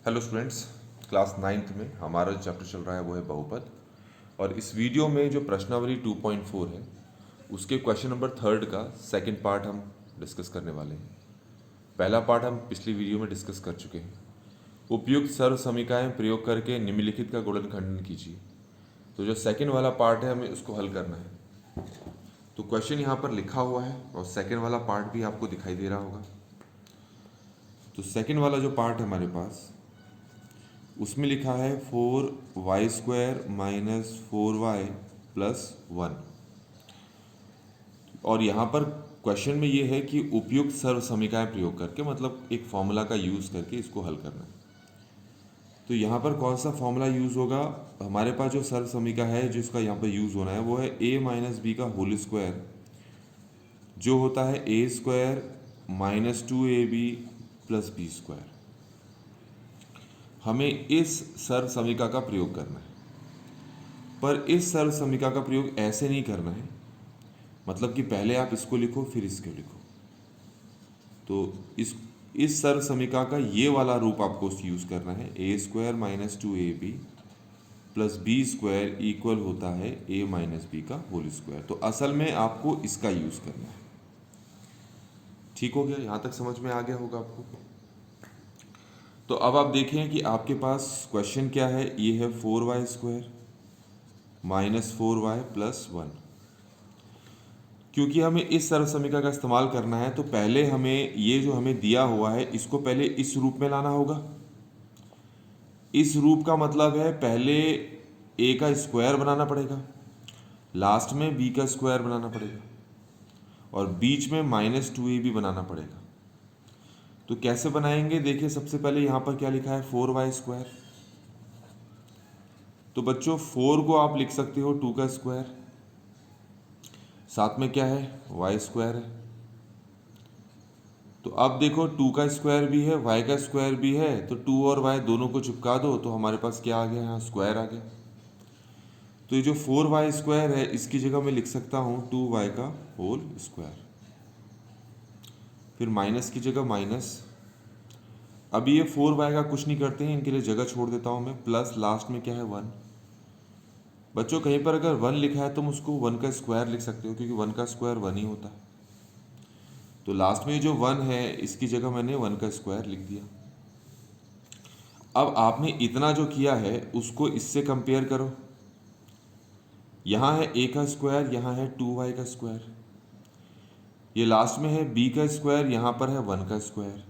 Hello students, class 9th में हमारा जो चैप्टर चल रहा है वो है बहुपद। और इस वीडियो में जो प्रश्नावली 2.4 है उसके क्वेश्चन नंबर 3 का सेकंड पार्ट हम डिस्कस करने वाले हैं। पहला पार्ट हम पिछली वीडियो में डिस्कस कर चुके हैं। उपयुक्त सर्व समीकरण प्रयोग करके निम्नलिखित का गुणनखंडन कीजिए। तो जो सेकंड वाला पार्ट है हमें उसको हल करना है। तो क्वेश्चन यहाँ पर लिखा हुआ है और सेकंड वाला पार्ट भी आपको दिखाई दे रहा होगा। तो सेकंड वाला जो पार्ट है हमारे पास, उसमें लिखा है 4y² माइनस 4y प्लस 1। और यहाँ पर क्वेश्चन में ये है कि उपयुक्त सर्व समीकरण प्रयोग करके, मतलब एक फॉर्मूला का यूज़ करके इसको हल करना है। तो यहाँ पर कौन सा फॉर्मूला यूज़ होगा? हमारे पास जो सर्व समीकरण है जिसका यहाँ पर यूज़ होना है वो है a माइनस बी का होल स्क्वायर, जो होता है a² minus 2ab plus b²। हमें इस सर्व समीकरण का प्रयोग करना है, पर इस सर्व समीकरण का प्रयोग ऐसे नहीं करना है, मतलब कि पहले आप इसको लिखो फिर इसको लिखो। तो इस सर्व समीकरण का ये वाला रूप आपको यूज़ करना है, a² minus 2ab plus b² equal होता है a माइनस बी का होल स्क्वायर। तो असल में आपको इसका यूज़ करना है। ठीक हो गया? यहाँ तक समझ में आ गया होगा आपको। तो अब आप देखें कि आपके पास क्वेश्चन क्या है। ये है 4y² माइनस 4y प्लस 1। क्योंकि हमें इस सर्व समीकरण का इस्तेमाल करना है तो पहले हमें ये जो हमें दिया हुआ है इसको पहले इस रूप में लाना होगा। इस रूप का मतलब है पहले a का स्क्वायर बनाना पड़ेगा, लास्ट में b का स्क्वायर बनाना पड़ेगा और बीच में माइनस 2ab बनाना पड़ेगा। तो कैसे बनाएंगे? देखिए, सबसे पहले यहाँ पर क्या लिखा है, 4y²। तो बच्चों 4 को आप लिख सकते हो 2 का स्क्वायर, साथ में क्या है, y² है। तो अब देखो 2 का स्क्वायर भी है, y का स्क्वायर भी है, तो 2 और y दोनों को चिपका दो तो हमारे पास क्या आ गया, यहाँ स्क्वायर आ गया। तो ये जो 4y² है इसकी जगह मैं लिख सकता हूँ 2y का होल स्क्वायर, फिर माइनस की जगह माइनस। अब ये 4y का कुछ नहीं करते हैं, इनके लिए जगह छोड़ देता हूँ मैं, प्लस लास्ट में क्या है 1। बच्चों कहीं पर अगर 1 लिखा है तो उसको 1 का स्क्वायर लिख सकते हो, क्योंकि 1 का स्क्वायर 1 ही होता है। तो लास्ट में जो 1 है इसकी जगह मैंने 1 का स्क्वायर लिख दिया। अब आपने इतना जो किया है उसको इससे कंपेयर करो। यहाँ है a का स्क्वायर, यहाँ है 2y का स्क्वायर, ये लास्ट में है b का स्क्वायर, यहाँ पर है 1 का स्क्वायर।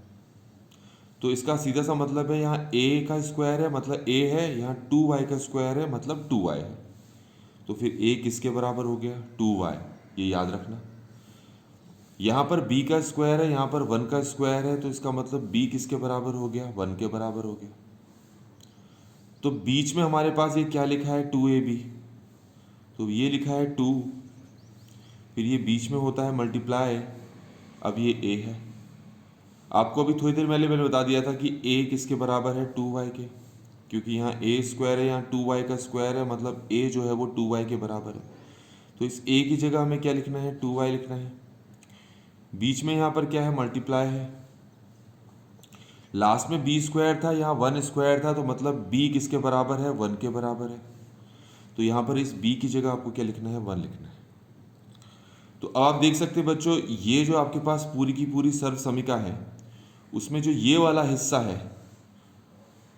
तो इसका सीधा सा मतलब है यहाँ a का स्क्वायर है मतलब a है, यहाँ 2y का स्क्वायर है मतलब 2y है। तो फिर a किसके बराबर हो गया, 2y। ये याद रखना। यहाँ पर b का स्क्वायर है, यहाँ पर 1 का स्क्वायर है, तो इसका मतलब b किसके बराबर हो गया, 1 के बराबर हो गया। तो बीच में हमारे पास ये क्या लिखा है, 2ab। तो ये लिखा है 2, फिर ये बीच में होता है मल्टीप्लाई, अब ये a है। आपको अभी थोड़ी देर पहले मैंने बता दिया था कि a किसके बराबर है, 2y के, क्योंकि यहाँ a² है, यहाँ 2y का स्क्वायर है, मतलब a जो है वो 2y के बराबर है। तो इस a की जगह हमें क्या लिखना है, 2y लिखना है। बीच में यहाँ पर क्या है, मल्टीप्लाई है। लास्ट में b² था, यहाँ 1² था, तो मतलब b किसके बराबर है, 1 के बराबर है। तो यहाँ पर इस b की जगह आपको क्या लिखना है, 1 लिखना है। तो अब आप देख सकते हैं बच्चों, ये जो आपके पास पूरी की पूरी सर्व समीकरण है उसमें जो ये वाला हिस्सा है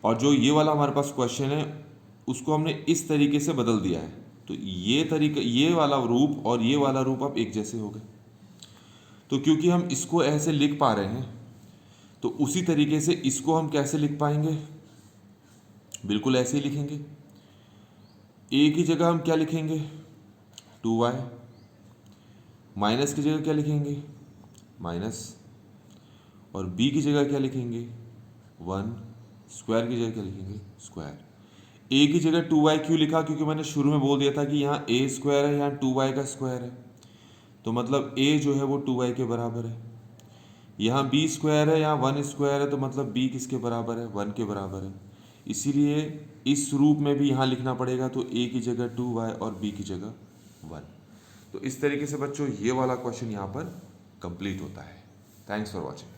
और जो ये वाला हमारे पास क्वेश्चन है उसको हमने इस तरीके से बदल दिया है। तो ये तरीका, ये वाला रूप और ये वाला रूप अब एक जैसे हो गए। तो क्योंकि हम इसको ऐसे लिख पा रहे हैं तो उसी तरीके से इसको हम कैसे लिख पाएंगे, बिल्कुल ऐसे ही लिखेंगे। a की जगह हम क्या लिखेंगे, 2y। माइनस की जगह क्या लिखेंगे, माइनस। और b की जगह क्या लिखेंगे, 1। स्क्वायर की जगह क्या लिखेंगे, स्क्वायर। a की जगह 2y क्यों लिखा, क्योंकि मैंने शुरू में बोल दिया था कि यहाँ a² है, यहाँ 2y का स्क्वायर है, तो मतलब a जो है वो 2y के बराबर है। यहाँ b² है, यहाँ 1² है, तो मतलब b किसके बराबर है, 1 के बराबर है। इसीलिए इस रूप में भी यहाँ लिखना पड़ेगा, तो a की जगह 2y और b की जगह 1। तो इस तरीके से बच्चों ये वाला क्वेश्चन यहाँ पर कंप्लीट होता है। Thanks for watching.